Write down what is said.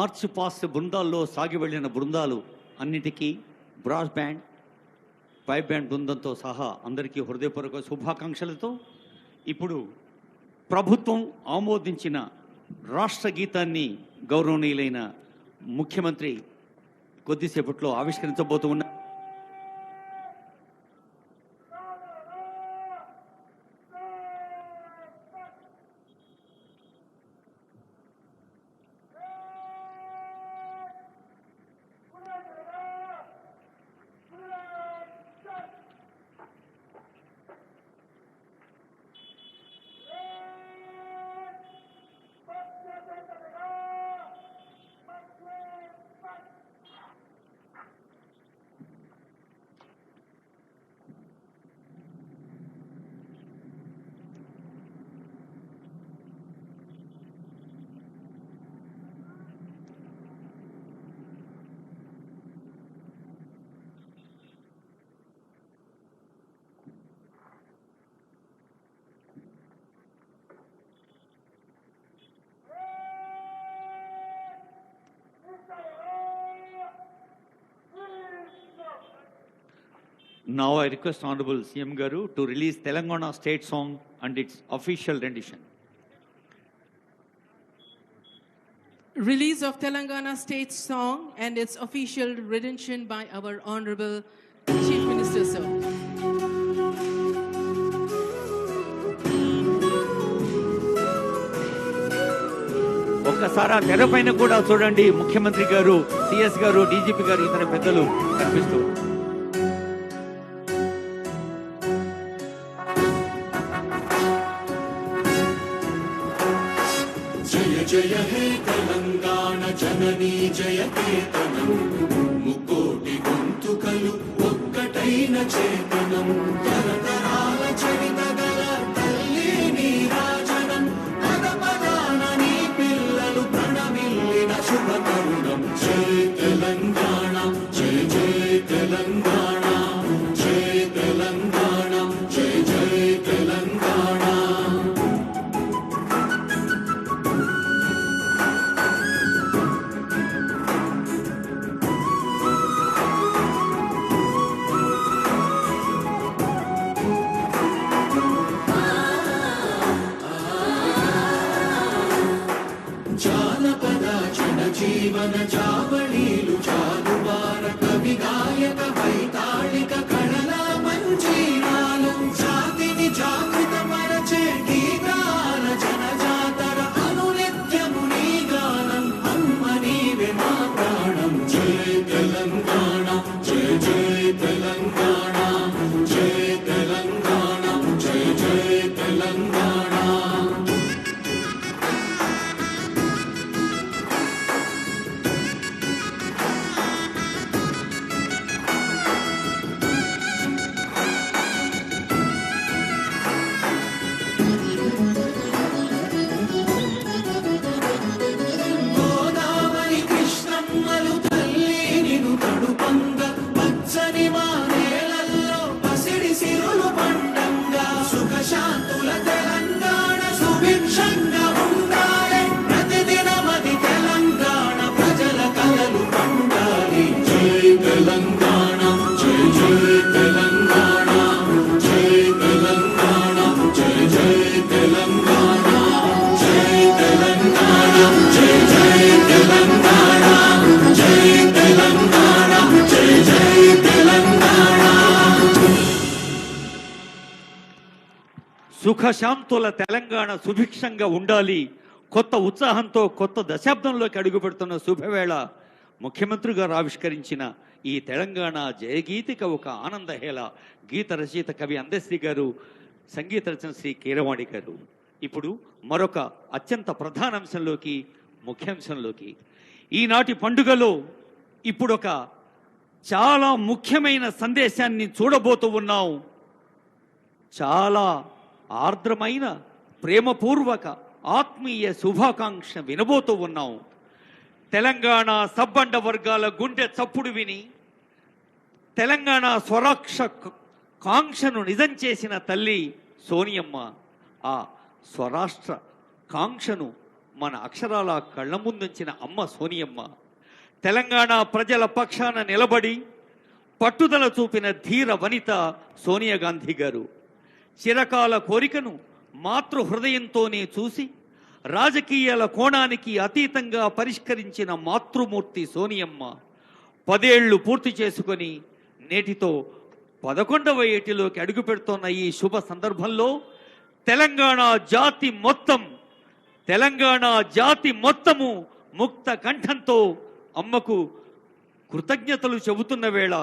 March past బృందాల్లో సాగి వెళ్ళిన బృందాలు అన్నిటికీ బ్రాస్ బ్యాండ్, పైప్ బ్యాండ్ బృందంతో సహా అందరికీ హృదయపూర్వక శుభాకాంక్షలతో ఇప్పుడు ప్రభుత్వం ఆమోదించిన రాష్ట్ర గీతాన్ని గౌరవనీయులైన ముఖ్యమంత్రి కొద్దిసేపట్లో ఆవిష్కరించబోతూ ఉన్నారు. Now I request Honorable CM Garu to release Telangana state song and its official rendition. Release of Telangana state song and its official rendition by our Honorable Chief Minister, sir. ఒక్కసారి తెరపైన కూడా చూడండి, ముఖ్యమంత్రి గారు, సిఎస్ గారు, DGP గారు, ఇతర పెద్దలు కనిపిస్తూ. జయ హే తెలంగాణ జననీ జయ కేతనం, ముకోటి గొంతుకలు ఒక్కటైన చేతనం, తరతరాల చరిత గల తల్లి నీరాజనం, పద పదాన నీ పిల్లలు ప్రణమిల్లిన శుభ తరుణం. జయ తెలంగాణ, జయ జయ తెలంగాణ, జయ తెలంగాణ, జయ జయ తెలంగాణ. జీవన చావళీలు చాలువార కవి గాయక వైతాళిక కళల మంజీరాలు, జాతిని జాగృత మరచే గీతాల జనజాతర అనునిత్యము నీ గానం, అమ్మ నీవే మా ప్రాణం. జయ తెలంగాణ, జయ జయ తెలంగాణ, జయ తెలంగాణ, జయ జయ తెలంగాణ. శాంతుల తెలంగాణ సుభిక్షంగా ఉండాలి, ప్రతిదినమది తెలంగాణ ప్రజల కలలు పండాలి. జై తెలంగాణ, జై జై తెలంగాణ, జై తెలంగాణ, జై జై తెలంగాణ, జై తెలంగాణ, జై జై తెలంగాణ, జై తెలంగాణ, జై జై తెలంగాణ. సుఖశాంతుల తెలంగాణ సుభిక్షంగా ఉండాలి. కొత్త ఉత్సాహంతో కొత్త దశాబ్దంలోకి అడుగుపెడుతున్న శుభవేళ ముఖ్యమంత్రి గారు ఆవిష్కరించిన ఈ తెలంగాణ జయగీతిక ఒక ఆనందహేళ. గీత రచయిత కవి అందశ్రీ గారు, సంగీత రచన శ్రీ కీరవాణి గారు. ఇప్పుడు మరొక అత్యంత ప్రధాన అంశంలోకి, ముఖ్యాంశంలోకి, ఈనాటి పండుగలో ఇప్పుడు ఒక చాలా ముఖ్యమైన సందేశాన్ని చూడబోతూ ఉన్నాం. చాలా ఆర్ద్రమైన ప్రేమపూర్వక ఆత్మీయ శుభాకాంక్ష వినబోతూ ఉన్నాం. తెలంగాణ సబ్బండ వర్గాల గుండె చప్పుడు విని తెలంగాణ స్వరాక్ష కాంక్షను నిజం చేసిన తల్లి సోనియమ్మ ఆ స్వరాష్ట్ర కాంక్షను మన అక్షరాల కళ్ళ ముందుంచిన అమ్మ సోనియమ్మ. తెలంగాణ ప్రజల పక్షాన నిలబడి పట్టుదల చూపిన ధీర వనిత సోనియా గాంధీ గారు. చిరకాల కోరికను మాతృ హృదయంతోనే చూసి రాజకీయాల కోణానికి అతీతంగా పరిష్కరించిన మాతృమూర్తి సోనియమ్మ 10 ఏళ్లు పూర్తి చేసుకొని నేటితో 11వ ఏటిలోకి అడుగు పెడుతున్న ఈ శుభ సందర్భంలో తెలంగాణ జాతి మొత్తము ముక్త కంఠంతో అమ్మకు కృతజ్ఞతలు చెబుతున్న వేళ